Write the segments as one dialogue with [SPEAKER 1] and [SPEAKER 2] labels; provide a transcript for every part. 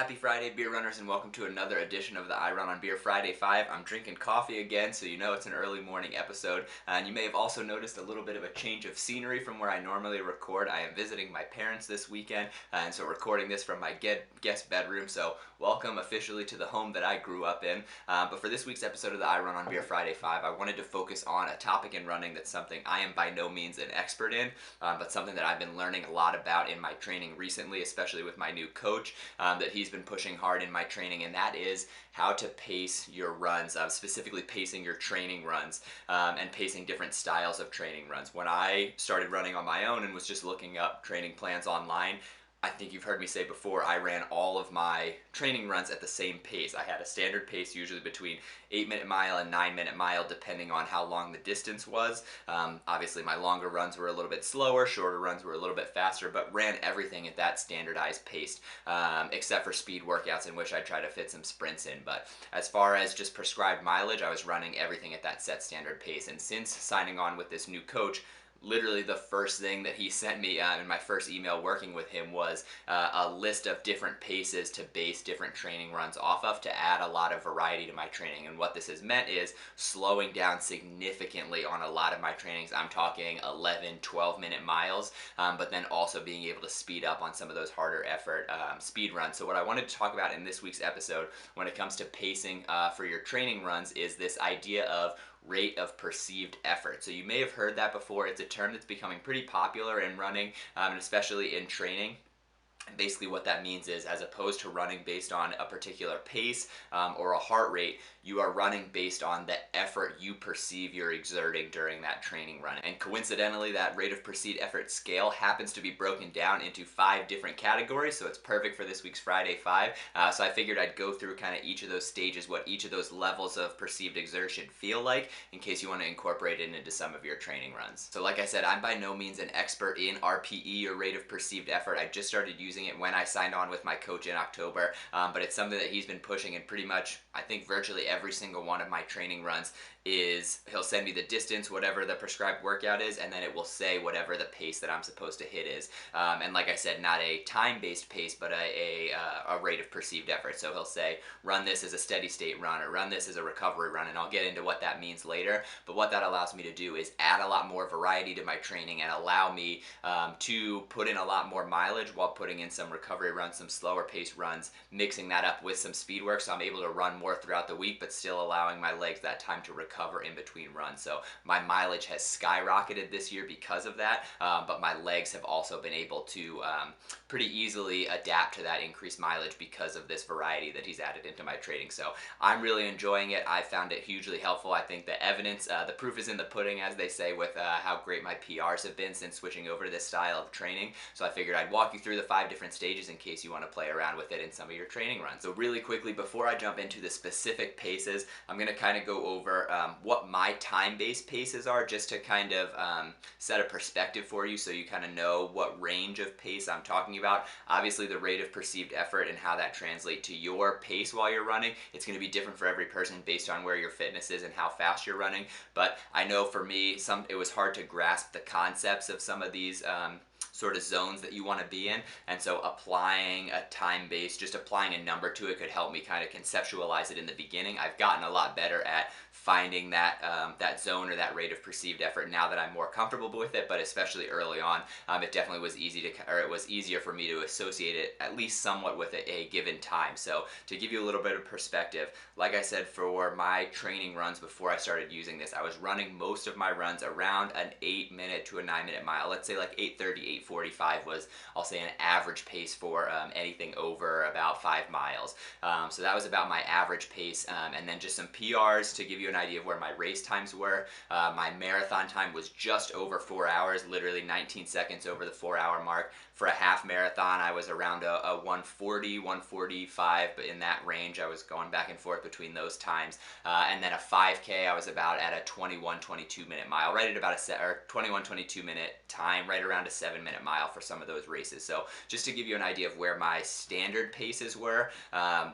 [SPEAKER 1] Happy Friday, beer runners, and welcome to another edition of the iRunOnBeer Friday 5. I'm drinking coffee again, so you know it's an early morning episode. And you may have also noticed a little bit of a change of scenery from where I normally record. I am visiting my parents this weekend, and so recording this from my guest bedroom. So welcome officially to the home that I grew up in. But for this week's episode of the iRunOnBeer Friday 5, I wanted to focus on a topic in running that's something I am by no means an expert in, but something that I've been learning a lot about in my training recently, especially with my new coach, that he's been pushing hard in my training, and that is how to pace your runs, specifically pacing your training runs, and pacing different styles of training runs. When I started running on my own and was just looking up training plans online, I think you've heard me say before, I ran all of my training runs at the same pace. I had a standard pace, usually between 8-minute mile and 9-minute mile, depending on how long the distance was. Obviously, my longer runs were a little bit slower, shorter runs were a little bit faster, but ran everything at that standardized pace, except for speed workouts in which I try to fit some sprints in. But as far as just prescribed mileage, I was running everything at that set standard pace. And since signing on with this new coach, literally the first thing that he sent me in my first email working with him was a list of different paces to base different training runs off of to add a lot of variety to my training. And what this has meant is slowing down significantly on a lot of my trainings. I'm talking 11, 12-minute miles, but then also being able to speed up on some of those harder effort speed runs. So what I wanted to talk about in this week's episode when it comes to pacing for your training runs is this idea of rate of perceived effort. So you may have heard that before. It's a term that's becoming pretty popular in running, and especially in training. And basically what that means is, as opposed to running based on a particular pace or a heart rate, you are running based on the effort you perceive you're exerting during that training run. And coincidentally, that rate of perceived effort scale happens to be broken down into 5 different categories, so it's perfect for this week's Friday 5. So I figured I'd go through kind of each of those stages, what each of those levels of perceived exertion feel like, in case you want to incorporate it into some of your training runs. So like I said, I'm by no means an expert in RPE, or rate of perceived effort. I just started using it when I signed on with my coach in October, but it's something that he's been pushing, and pretty much I think virtually every single one of my training runs is he'll send me the distance, whatever the prescribed workout is, and then it will say whatever the pace that I'm supposed to hit is. And like I said, not a time-based pace, but a rate of perceived effort. So he'll say, run this as a steady state run, or run this as a recovery run, and I'll get into what that means later. But what that allows me to do is add a lot more variety to my training and allow me to put in a lot more mileage while putting in some recovery runs, some slower pace runs, mixing that up with some speed work, so I'm able to run more throughout the week, but still allowing my legs that time to recover in between runs. So my mileage has skyrocketed this year because of that, but my legs have also been able to pretty easily adapt to that increased mileage because of this variety that he's added into my training. So I'm really enjoying it. I found it hugely helpful. I think the evidence, the proof is in the pudding, as they say, with how great my PRs have been since switching over to this style of training. So I figured I'd walk you through the 5 different stages in case you want to play around with it in some of your training runs. So really quickly, before I jump into the specific paces, I'm going to kind of go over what my time-based paces are, just to kind of set a perspective for you so you kind of know what range of pace I'm talking about. Obviously, the rate of perceived effort and how that translates to your pace while you're running, it's going to be different for every person based on where your fitness is and how fast you're running. But I know for me, it was hard to grasp the concepts of some of these sort of zones that you want to be in, and so applying a time base, just applying a number to it, could help me kind of conceptualize it in the beginning. I've gotten a lot better at finding that that zone or that rate of perceived effort now that I'm more comfortable with it, but especially early on, it definitely was it was easier for me to associate it at least somewhat with a given time. So to give you a little bit of perspective, like I said, for my training runs before I started using this, I was running most of my runs around an 8-minute to a 9-minute mile. Let's say like 8:30, 8:45 was, I'll say, an average pace for anything over about 5 miles. So that was about my average pace, and then just some PRs to give you an idea of where my race times were. My marathon time was just over 4 hours, literally 19 seconds over the 4-hour mark. For a half marathon, I was around a 140, 145, but in that range, I was going back and forth between those times. And then a 5K, I was about at a 21, 22-minute mile, right at about a 21, 22-minute time, right around a 7-minute minute mile for some of those races. So just to give you an idea of where my standard paces were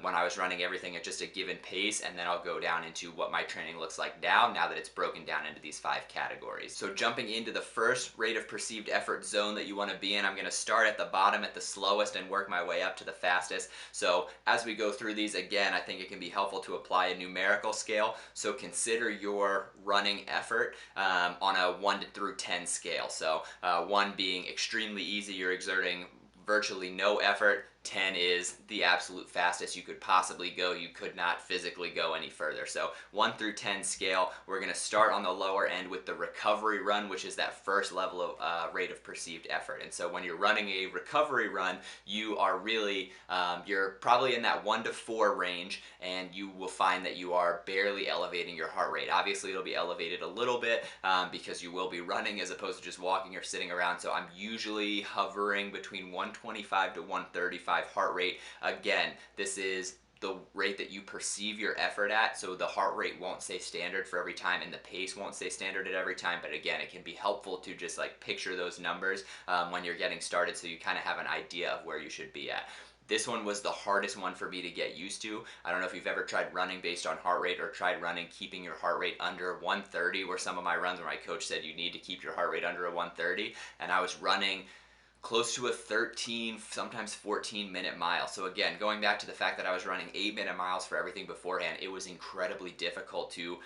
[SPEAKER 1] when I was running everything at just a given pace, and then I'll go down into what my training looks like now that it's broken down into these 5 categories. So jumping into the first rate of perceived effort zone that you want to be in, I'm going to start at the bottom at the slowest and work my way up to the fastest. So as we go through these, again, I think it can be helpful to apply a numerical scale. So consider your running effort on a 1 through 10 scale. So 1 being extremely easy, you're exerting virtually no effort. 10 is the absolute fastest you could possibly go. You could not physically go any further. So 1 through 10 scale, we're going to start on the lower end with the recovery run, which is that first level of rate of perceived effort. And so when you're running a recovery run, you are really, you're probably in that 1 to 4 range, and you will find that you are barely elevating your heart rate. Obviously, it'll be elevated a little bit because you will be running as opposed to just walking or sitting around. So I'm usually hovering between 125 to 135 heart rate. Again, this is the rate that you perceive your effort at, so the heart rate won't stay standard for every time and the pace won't stay standard at every time, but again, it can be helpful to just like picture those numbers when you're getting started, so you kind of have an idea of where you should be at. This one was the hardest one for me to get used to. I don't know if you've ever tried running based on heart rate or tried running keeping your heart rate under 130, where some of my runs where my coach said you need to keep your heart rate under a 130, and I was running close to a 13, sometimes 14-minute mile. So again, going back to the fact that I was running 8-minute miles for everything beforehand, it was incredibly difficult to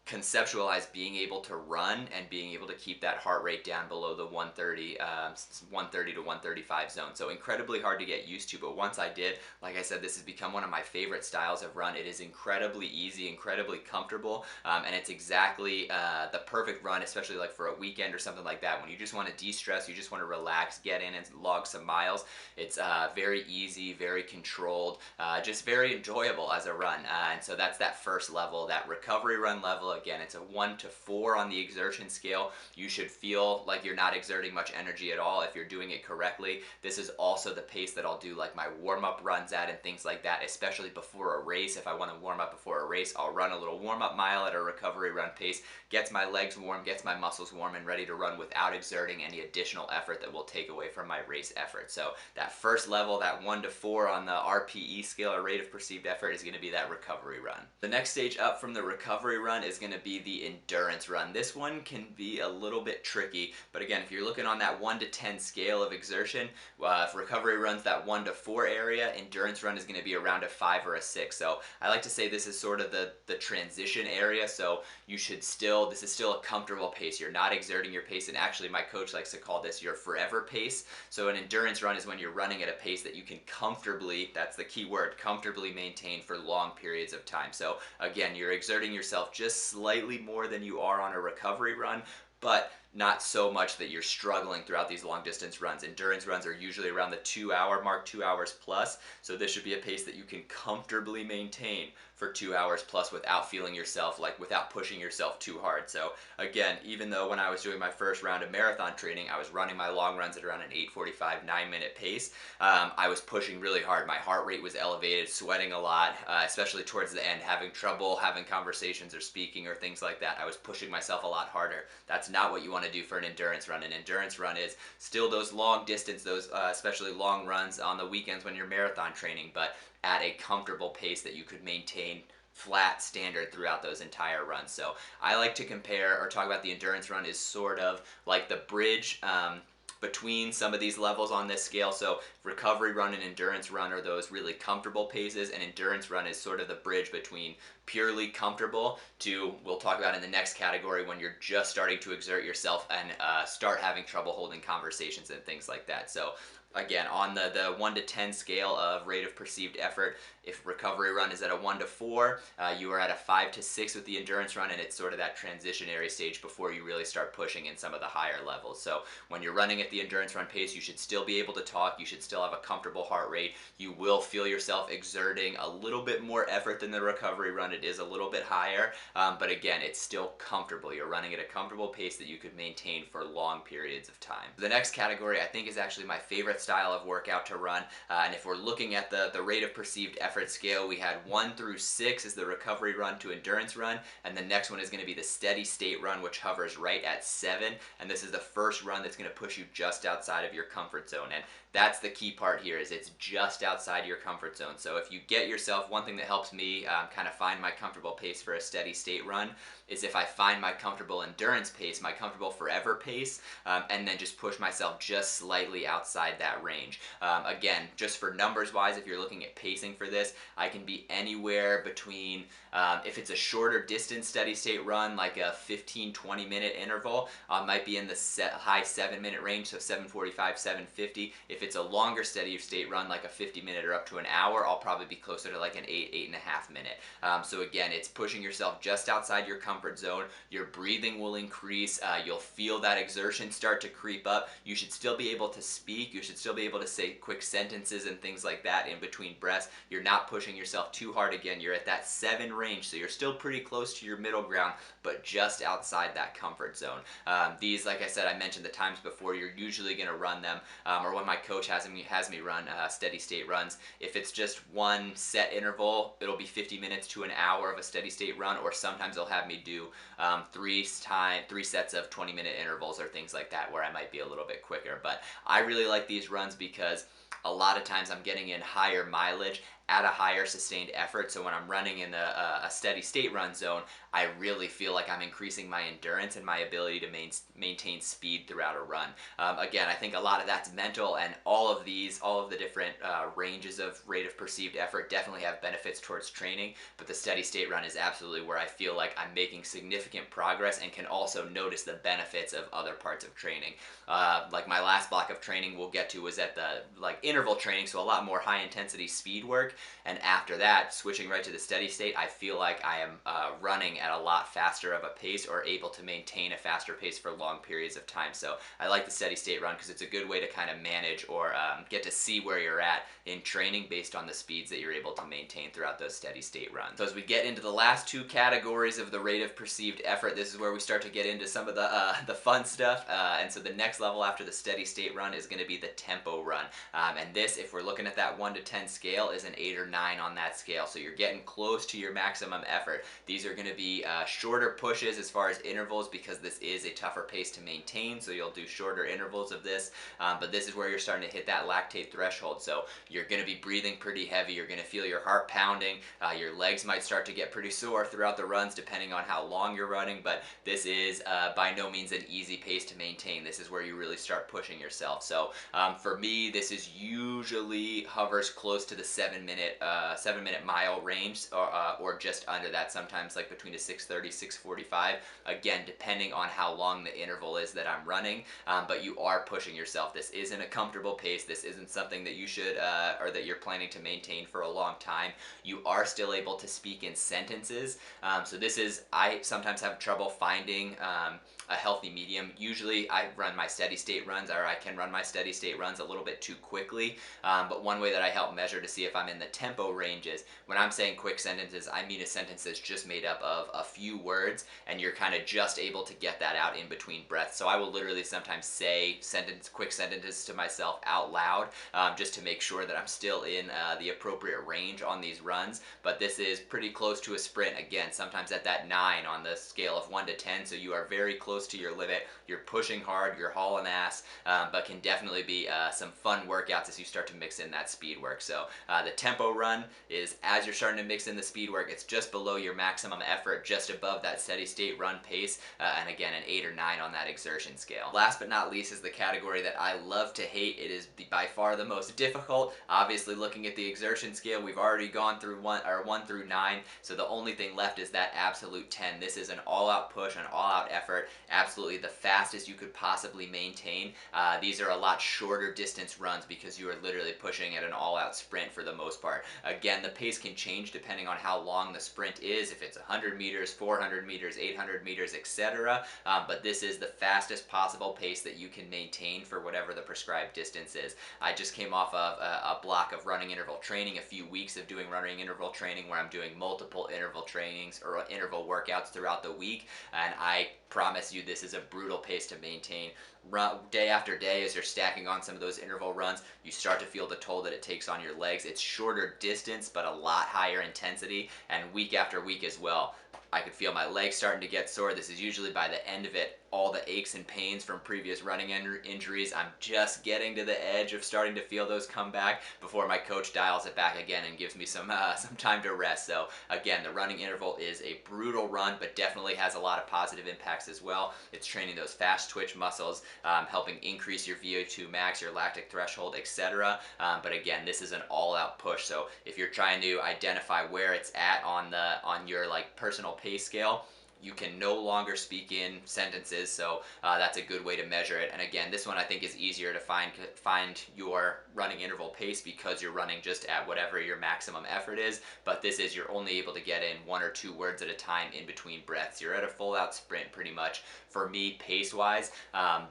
[SPEAKER 1] conceptualize being able to run and being able to keep that heart rate down below the 130 to 135 zone. So incredibly hard to get used to, but once I did, like I said, this has become one of my favorite styles of run. It is incredibly easy, incredibly comfortable, and it's exactly the perfect run, especially like for a weekend or something like that, when you just want to de-stress, you just want to relax, get in and log some miles. It's very easy, very controlled, just very enjoyable as a run, and so that's that first level, that recovery run level. Again, it's a 1 to 4 on the exertion scale. You should feel like you're not exerting much energy at all if you're doing it correctly. This is also the pace that I'll do like my warm-up runs at and things like that, especially before a race. If I want to warm up before a race, I'll run a little warm-up mile at a recovery run pace, gets my legs warm, gets my muscles warm and ready to run without exerting any additional effort that will take away from my race effort. So that first level, that 1 to 4 on the RPE scale, or rate of perceived effort, is going to be that recovery run. The next stage up from the recovery run is going to be the endurance run. This one can be a little bit tricky, but again, if you're looking on that 1 to 10 scale of exertion, if recovery run's that 1 to 4 area, endurance run is going to be around a 5 or a 6. So I like to say this is sort of the transition area, so you should still, this is still a comfortable pace. You're not exerting your pace, and actually my coach likes to call this your forever pace. So an endurance run is when you're running at a pace that you can comfortably, that's the key word, comfortably maintain for long periods of time. So again, you're exerting yourself just slightly more than you are on a recovery run, but not so much that you're struggling throughout these long distance runs. Endurance runs are usually around the 2-hour mark, 2 hours plus, so this should be a pace that you can comfortably maintain for 2 hours plus without feeling yourself, like without pushing yourself too hard. So again, even though when I was doing my first round of marathon training, I was running my long runs at around an 8:45, 9-minute pace, I was pushing really hard. My heart rate was elevated, sweating a lot, especially towards the end, having trouble having conversations or speaking or things like that. I was pushing myself a lot harder. That's not what you want to do for an endurance run. An endurance run is still those long distance, those especially long runs on the weekends when you're marathon training, but at a comfortable pace that you could maintain flat standard throughout those entire runs. So I like to compare or talk about the endurance run is sort of like the bridge between some of these levels on this scale. So recovery run and endurance run are those really comfortable paces, and endurance run is sort of the bridge between purely comfortable to, we'll talk about in the next category, when you're just starting to exert yourself and start having trouble holding conversations and things like that. So again, on the 1 to 10 scale of rate of perceived effort, if recovery run is at a 1 to 4, you are at a 5 to 6 with the endurance run, and it's sort of that transitionary stage before you really start pushing in some of the higher levels. So when you're running at the endurance run pace, you should still be able to talk, you should still have a comfortable heart rate, you will feel yourself exerting a little bit more effort than the recovery run. It is a little bit higher, but again, it's still comfortable. You're running at a comfortable pace that you could maintain for long periods of time. The next category I think is actually my favorite style of workout to run. And if we're looking at the rate of perceived effort scale, we had 1 through 6 is the recovery run to endurance run, and the next one is going to be the steady state run, which hovers right at 7, and this is the first run that's going to push you just outside of your comfort zone. And that's the key part here, is it's just outside your comfort zone. So if you get yourself, one thing that helps me kind of find my comfortable pace for a steady state run is if I find my comfortable endurance pace, my comfortable forever pace, and then just push myself just slightly outside that range. Again, just for numbers wise, if you're looking at pacing for this, I can be anywhere between, if it's a shorter distance steady state run, like a 15-20 minute interval, might be in the high 7-minute range, so 7:45, 7:50. If it's a longer steady state run, like a 50-minute or up to an hour, I'll probably be closer to like an 8.5 minute. So again, it's pushing yourself just outside your comfort zone. Your breathing will increase. You'll feel that exertion start to creep up. You should still be able to speak. You should still be able to say quick sentences and things like that in between breaths. You're not pushing yourself too hard. Again, you're at that 7 range, so you're still pretty close to your middle ground, but just outside that comfort zone. These, like I said, I mentioned the times before, you're usually going to run them, or when my coach has me run steady state runs. If it's just one set interval, it'll be 50 minutes to an hour of a steady state run, or sometimes they'll have me do 3 sets of 20-minute intervals or things like that, where I might be a little bit quicker. But I really like these runs because a lot of times I'm getting in higher mileage at a higher sustained effort. So when I'm running in a steady state run zone, I really feel like I'm increasing my endurance and my ability to maintain speed throughout a run. Again, I think a lot of that's mental, and all of the different ranges of rate of perceived effort definitely have benefits towards training, but the steady state run is absolutely where I feel like I'm making significant progress and can also notice the benefits of other parts of training. Like my last block of training we'll get to was at the interval training, so a lot more high intensity speed work. And after that, switching right to the steady state, I feel like I am running at a lot faster of a pace, or able to maintain a faster pace for long periods of time. So I like the steady state run because it's a good way to kind of manage or get to see where you're at in training based on the speeds that you're able to maintain throughout those steady state runs. So as we get into the last 2 categories of the rate of perceived effort, this is where we start to get into some of the fun stuff. And so the next level after the steady state run is going to be the tempo run. And this, if we're looking at that 1 to 10 scale, is an 8 or 9 on that scale. So you're getting close to your maximum effort. These are going to be shorter pushes as far as intervals, because this is a tougher pace to maintain, so you'll do shorter intervals of this. But this is where you're starting to hit that lactate threshold. So you're going to be breathing pretty heavy. You're going to feel your heart pounding. Your legs might start to get pretty sore throughout the runs depending on how long you're running, but this is by no means an easy pace to maintain. This is where you really start pushing yourself. So for me, this is usually hovers close to the 7-minute mile range, or just under that, sometimes like between a 6:30, 6:45, again depending on how long the interval is that I'm running. But you are pushing yourself. This isn't a comfortable pace. This isn't something that you should or that you're planning to maintain for a long time. You are still able to speak in sentences. So this is, I sometimes have trouble finding a healthy medium. Usually I run my steady state runs, or I can run my steady state runs a little bit too quickly. But one way that I help measure to see if I'm in the tempo range is, when I'm saying quick sentences, I mean a sentence that's just made up of a few words, and you're kind of just able to get that out in between breaths. So I will literally sometimes say quick sentences to myself out loud, just to make sure that I'm still in the appropriate range on these runs. But this is pretty close to a sprint, again, sometimes at that 9 on the scale of 1 to 10, so you are very close to your limit. You're pushing hard, you're hauling ass, but can definitely be some fun workouts as you start to mix in that speed work. So the tempo run is, as you're starting to mix in the speed work, it's just below your maximum effort, just above that steady state run pace, and again an 8 or 9 on that exertion scale. Last but not least is the category that I love to hate. It is by far the most difficult. Obviously, looking at the exertion scale, we've already gone through 1 through 9, so the only thing left is that absolute 10. This is an all-out push, an all-out effort, absolutely the fastest you could possibly maintain. These are a lot shorter distance runs because you are literally pushing at an all-out sprint for the most part. Again, the pace can change depending on how long the sprint is, if it's 100 meters, 400 meters, 800 meters, etc. But this is the fastest possible pace that you can maintain for whatever the prescribed distance is. I just came off of a block of running interval training, a few weeks of doing running interval training where I'm doing multiple interval trainings or interval workouts throughout the week, and I promise you, this is a brutal pace to maintain. Day after day, as you're stacking on some of those interval runs, you start to feel the toll that it takes on your legs. It's shorter distance, but a lot higher intensity, and week after week as well. I could feel my legs starting to get sore. This is usually by the end of it, all the aches and pains from previous running injuries. I'm just getting to the edge of starting to feel those come back before my coach dials it back again and gives me some time to rest. So again, the running interval is a brutal run, but definitely has a lot of positive impacts as well. It's training those fast twitch muscles, helping increase your VO2 max, your lactic threshold, etc. But again, this is an all-out push. So if you're trying to identify where it's at on your like personal pace scale, you can no longer speak in sentences, so that's a good way to measure it. And again, this one I think is easier to find your running interval pace because you're running just at whatever your maximum effort is, but this is you're only able to get in 1 or 2 words at a time in between breaths. You're at a full out sprint pretty much. For me, pace-wise,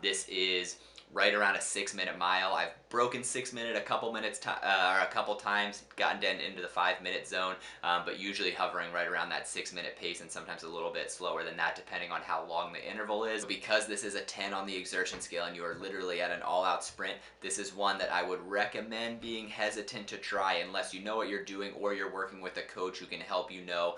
[SPEAKER 1] this is right around a 6-minute mile. I've broken 6 minute a couple times, gotten down into the 5-minute zone, but usually hovering right around that 6-minute pace, and sometimes a little bit slower than that depending on how long the interval is. Because this is a 10 on the exertion scale and you are literally at an all-out sprint, this is one that I would recommend being hesitant to try unless you know what you're doing or you're working with a coach who can help you know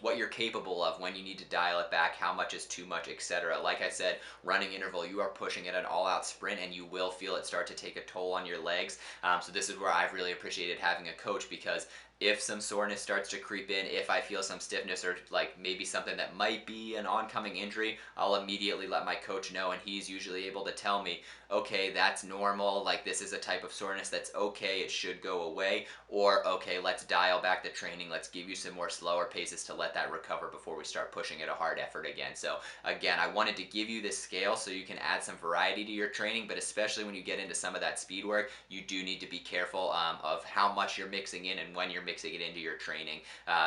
[SPEAKER 1] what you're capable of, when you need to dial it back, how much is too much, etc. Like I said, running interval, you are pushing at an all-out sprint and you will feel it start to take a toll on your legs. So this is where I've really appreciated having a coach, because if some soreness starts to creep in, if I feel some stiffness or like maybe something that might be an oncoming injury, I'll immediately let my coach know, and he's usually able to tell me, okay, that's normal, like this is a type of soreness that's okay, it should go away, or okay, let's dial back the training, let's give you some more slower paces to let that recover before we start pushing at a hard effort again. So again, I wanted to give you this scale so you can add some variety to your training, but especially when you get into some of that speed work, you do need to be careful of how much you're mixing in and when you're mixing it into your training,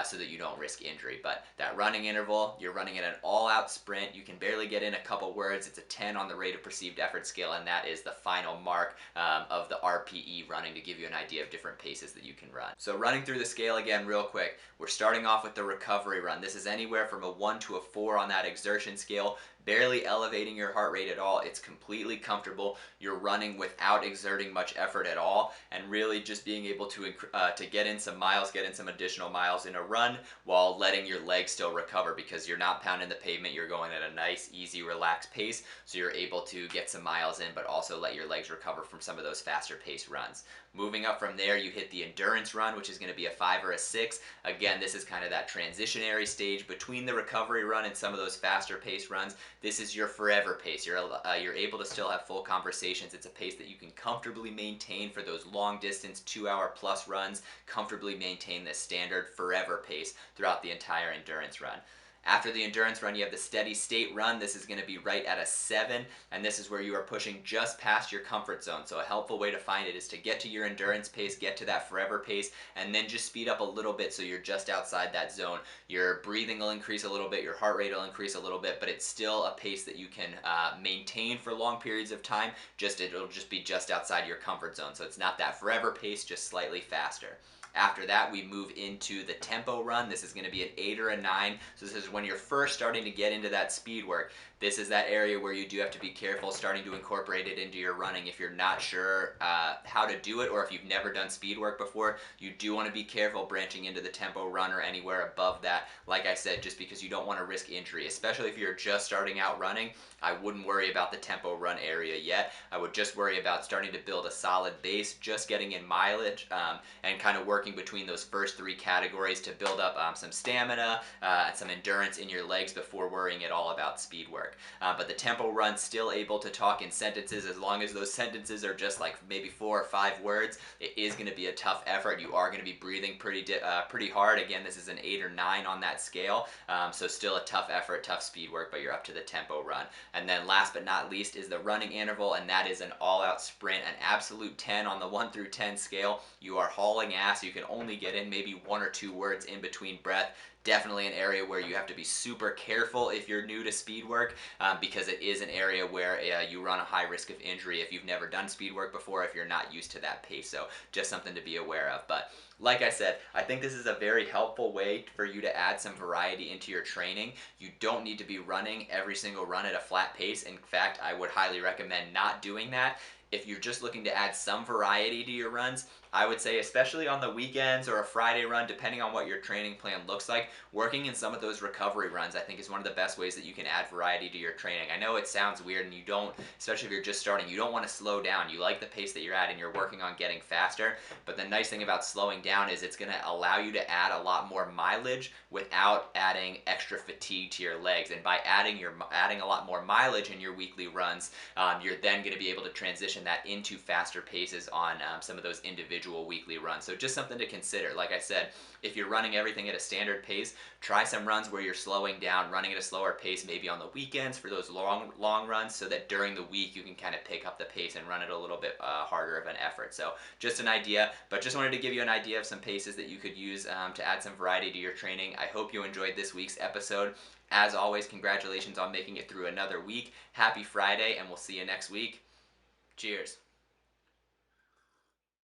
[SPEAKER 1] so that you don't risk injury. But that running interval, you're running at an all-out sprint, you can barely get in a couple words, it's a 10 on the rate of perceived effort scale, and that is the final mark of the RPE running, to give you an idea of different paces that you can run. So running through the scale again real quick, we're starting off with the recovery run. This is anywhere from a 1 to a 4 on that exertion scale, barely elevating your heart rate at all. It's completely comfortable. You're running without exerting much effort at all, and really just being able to get in some miles, get in some additional miles in a run while letting your legs still recover, because you're not pounding the pavement, you're going at a nice, easy, relaxed pace, so you're able to get some miles in, but also let your legs recover from some of those faster pace runs. Moving up from there, you hit the endurance run, which is going to be a 5 or a 6. Again, this is kind of that transitionary stage between the recovery run and some of those faster pace runs. This is your forever pace. You're able to still have full conversations. It's a pace that you can comfortably maintain for those long distance 2-hour plus runs, comfortably maintain this standard forever pace throughout the entire endurance run. After the endurance run, you have the steady state run. This is going to be right at a 7, and this is where you are pushing just past your comfort zone. So a helpful way to find it is to get to your endurance pace, get to that forever pace, and then just speed up a little bit so you're just outside that zone. Your breathing will increase a little bit, your heart rate will increase a little bit, but it's still a pace that you can maintain for long periods of time. It'll just be just outside your comfort zone. So it's not that forever pace, just slightly faster. After that, we move into the tempo run. This is going to be an 8 or a 9. So this is when you're first starting to get into that speed work. This is that area where you do have to be careful starting to incorporate it into your running. If you're not sure how to do it, or if you've never done speed work before, you do want to be careful branching into the tempo run or anywhere above that. Like I said, just because you don't want to risk injury, especially if you're just starting out running, I wouldn't worry about the tempo run area yet. I would just worry about starting to build a solid base, just getting in mileage, and kind of working between those first 3 categories to build up some stamina and some endurance in your legs before worrying at all about speed work. But the tempo run, still able to talk in sentences, as long as those sentences are just like maybe 4 or 5 words. It is going to be a tough effort. You are going to be breathing pretty hard. Again, this is an 8 or 9 on that scale, so still a tough effort, tough speed work, but you're up to the tempo run. And then last but not least is the running interval, and that is an all-out sprint, an absolute 10 on the 1 through 10 scale. You are hauling ass. you can only get in maybe 1 or 2 words in between breath. Definitely an area where you have to be super careful if you're new to speed work, because it is an area where you run a high risk of injury if you've never done speed work before, if you're not used to that pace. So just something to be aware of. But like I said, I think this is a very helpful way for you to add some variety into your training. You don't need to be running every single run at a flat pace. In fact, I would highly recommend not doing that. If you're just looking to add some variety to your runs, I would say, especially on the weekends or a Friday run, depending on what your training plan looks like, working in some of those recovery runs I think is one of the best ways that you can add variety to your training. I know it sounds weird, and you don't, especially if you're just starting, you don't want to slow down. You like the pace that you're at and you're working on getting faster, but the nice thing about slowing down is it's going to allow you to add a lot more mileage without adding extra fatigue to your legs. And by adding a lot more mileage in your weekly runs, you're then going to be able to transition that into faster paces on some of those individual weekly runs. So just something to consider. Like I said, if you're running everything at a standard pace, try some runs where you're slowing down, running at a slower pace, maybe on the weekends for those long runs, so that during the week you can kind of pick up the pace and run it a little bit harder of an effort. So just an idea, but just wanted to give you an idea of some paces that you could use to add some variety to your training. I hope you enjoyed this week's episode. As always, congratulations on making it through another week. Happy Friday, and we'll see you next week. Cheers.